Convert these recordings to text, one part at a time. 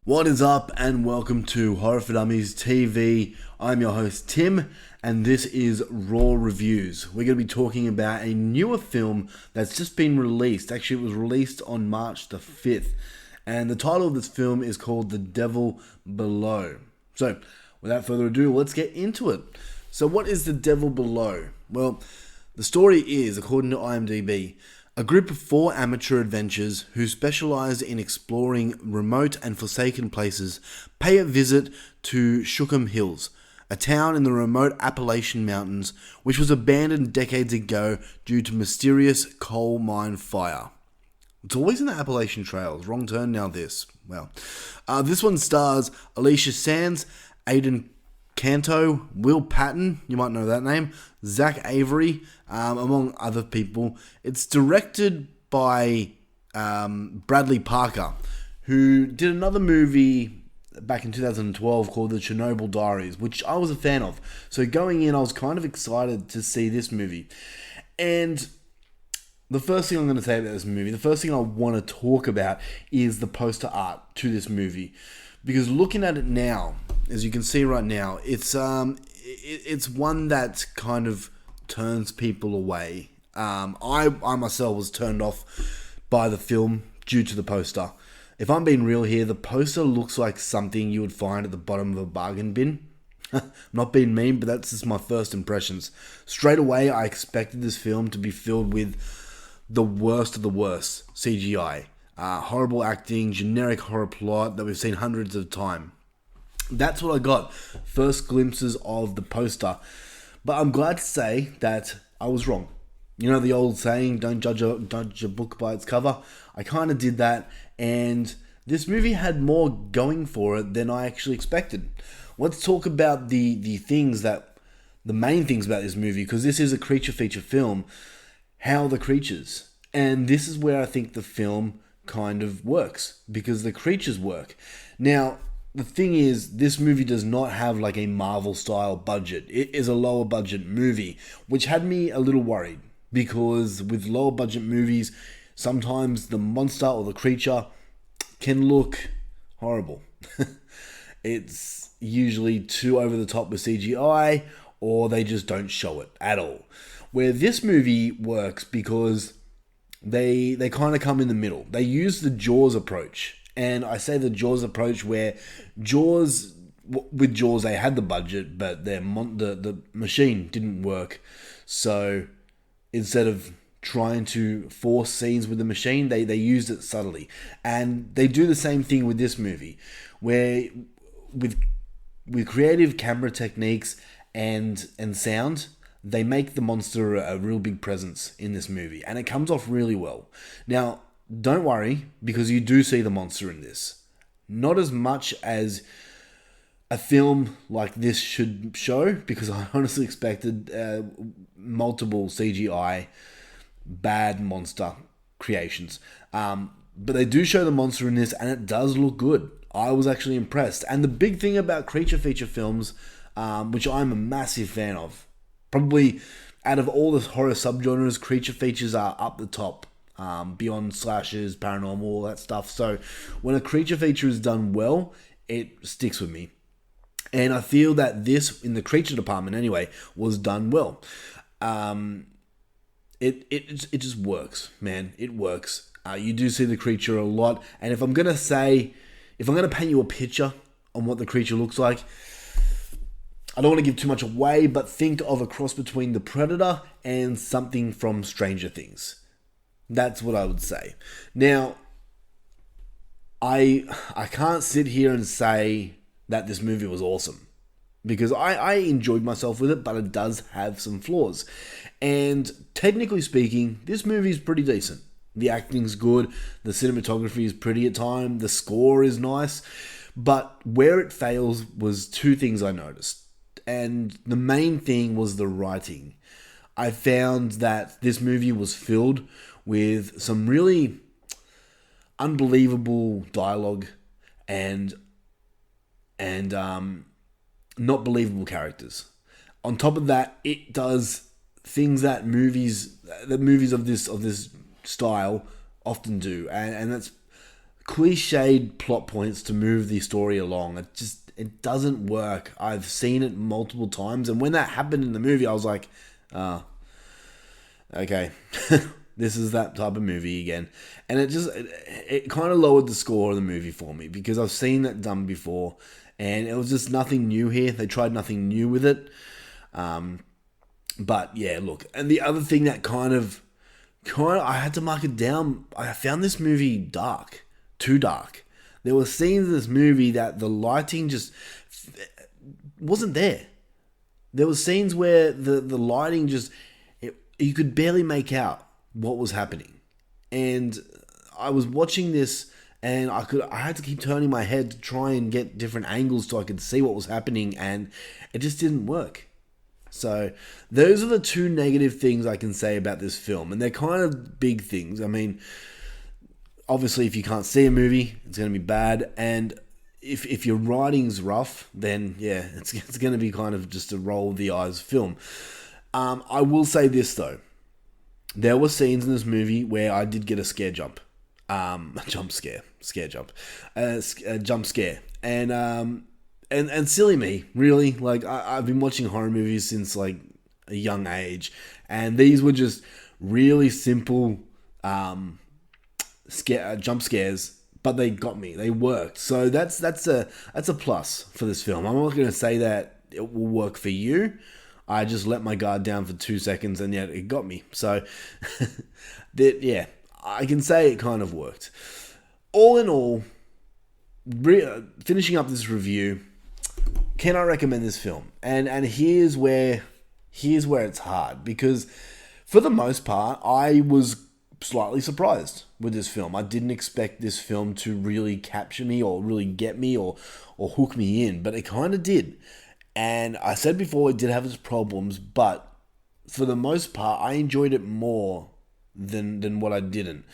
What is up, and welcome to Horror for Dummies TV. I'm your host Tim, and this is Raw Reviews. We're going to be talking about a newer film that's just been released. Actually, it was released on March the 5th, and the title of this film is called The Devil Below. So, without further ado, let's get into it. So, what is The Devil Below? Well, the story is, according to IMDb, a group of 4 amateur adventurers who specialize in exploring remote and forsaken places pay a visit to Shookum Hills, a town in the remote Appalachian Mountains which was abandoned decades ago due to mysterious coal mine fire. It's always in the Appalachian Trails. Wrong turn now this. Well, this one stars Alicia Sands, Aidan Canto, Will Patton, you might know that name, Zach Avery, among other people. It's directed by Bradley Parker, who did another movie back in 2012 called The Chernobyl Diaries, which I was a fan of. So going in, I was kind of excited to see this movie. And the first thing I'm going to say about this movie, the first thing I want to talk about is the poster art to this movie. Because looking at it now, as you can see right now, it's one that kind of turns people away. I myself was turned off by the film due to the poster. If I'm being real here, the poster looks like something you would find at the bottom of a bargain bin. Not being mean, but that's just my first impressions. Straight away, I expected this film to be filled with the worst of the worst CGI. Horrible acting, generic horror plot that we've seen hundreds of times. That's what I got. First glimpses of the poster. But I'm glad to say that I was wrong. You know the old saying, don't judge a book by its cover? I kind of did that, and this movie had more going for it than I actually expected. Let's talk about the main things about this movie, because this is a creature feature film. How are the creatures? And this is where I think the film kind of works, because the creatures work. Now, the thing is, this movie does not have like a Marvel-style budget. It is a lower-budget movie, which had me a little worried, because with lower-budget movies, sometimes the monster or the creature can look horrible. It's usually too over the top with CGI, or they just don't show it at all. Where this movie works because they kind of come in the middle. They use the Jaws approach. And I say the Jaws approach where with Jaws they had the budget, but the machine didn't work. So instead of trying to force scenes with the machine, they used it subtly. And they do the same thing with this movie, where with creative camera techniques and sound, they make the monster a real big presence in this movie, and it comes off really well. Now, don't worry, because you do see the monster in this. Not as much as a film like this should show, because I honestly expected multiple CGI bad monster creations. But they do show the monster in this, and it does look good. I was actually impressed. And the big thing about creature feature films, which I'm a massive fan of, probably out of all the horror subgenres, creature features are up the top. Beyond slashers, paranormal, all that stuff. So when a creature feature is done well, it sticks with me. And I feel that this, in the creature department anyway, was done well. It just works, man. It works. You do see the creature a lot. And if I'm going to paint you a picture on what the creature looks like, I don't want to give too much away, but think of a cross between the Predator and something from Stranger Things. That's what I would say. Now, I can't sit here and say that this movie was awesome, because I enjoyed myself with it, but it does have some flaws. And technically speaking, this movie is pretty decent. The acting's good, the cinematography is pretty at times, the score is nice, but where it fails was 2 things I noticed. And the main thing was the writing. I found that this movie was filled with some really unbelievable dialogue and not believable characters. On top of that, it does things that movies of this style often do, and that's cliched plot points to move the story along. It doesn't work. I've seen it multiple times, and when that happened in the movie, I was like, okay, this is that type of movie again. And it kind of lowered the score of the movie for me, because I've seen that done before, and it was just nothing new here. They tried nothing new with it. But yeah, look, and the other thing that kind of I had to mark it down. I found this movie dark, too dark. There were scenes in this movie that the lighting just wasn't there. There were scenes where the lighting just, you could barely make out what was happening. And I was watching this, and I had to keep turning my head to try and get different angles so I could see what was happening, and it just didn't work. So those are the two negative things I can say about this film, and they're kind of big things. I mean, obviously, if you can't see a movie, it's going to be bad, and if your writing's rough, then yeah, it's going to be kind of just a roll of the eyes film. I will say this though, there were scenes in this movie where I did get a scare jump, a jump scare, a jump scare, and silly me, really. Like I've been watching horror movies since like a young age, and these were just really simple jump scares, but they got me. They worked. So that's a plus for this film. I'm not going to say that it will work for you. I just let my guard down for 2 seconds, and yet it got me. So yeah, I can say it kind of worked. All in all, finishing up this review, can I recommend this film? And here's where it's hard, because for the most part, I was slightly surprised with this film. I didn't expect this film to really capture me or really get me or hook me in, but it kind of did. And I said before, it did have its problems, but for the most part, I enjoyed it more than what I didn't.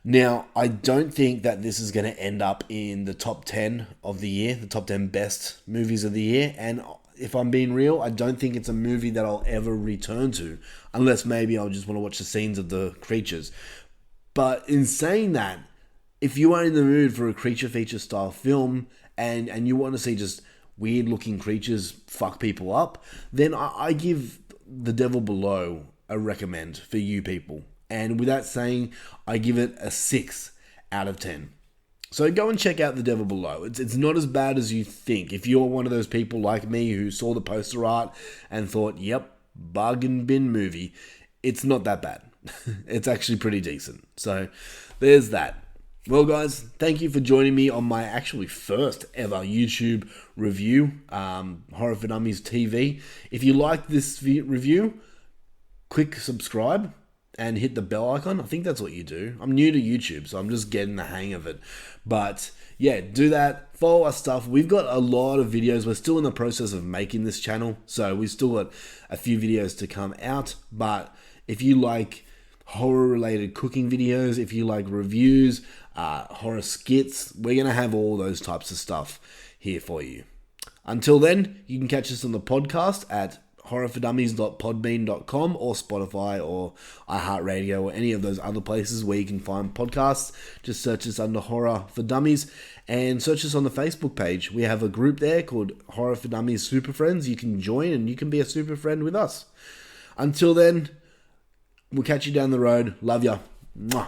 Now, I don't think that this is going to end up in the top 10 of the year, the top 10 best movies of the year. And if I'm being real, I don't think it's a movie that I'll ever return to, unless maybe I'll just want to watch the scenes of the creatures. But in saying that, if you are in the mood for a creature feature style film and you want to see just weird looking creatures fuck people up, then I give The Devil Below a recommend for you people. And with that saying, I give it a 6 out of 10. So go and check out The Devil Below. It's not as bad as you think. If you're one of those people like me who saw the poster art and thought, yep, bargain bin movie, it's not that bad. It's actually pretty decent. So there's that. Well, guys, thank you for joining me on my actually first ever YouTube review, Horror for Dummies TV. If you like this review, click subscribe and hit the bell icon. I think that's what you do. I'm new to YouTube, so I'm just getting the hang of it. But yeah, do that. Follow our stuff. We've got a lot of videos. We're still in the process of making this channel, so we've still got a few videos to come out. But if you like horror-related cooking videos, if you like reviews, horror skits, we're going to have all those types of stuff here for you. Until then, you can catch us on the podcast at horrorfordummies.podbean.com or Spotify or iHeartRadio or any of those other places where you can find podcasts. Just search us under Horror for Dummies and search us on the Facebook page. We have a group there called Horror for Dummies Super Friends. You can join and you can be a super friend with us. Until then, we'll catch you down the road. Love ya. Mwah.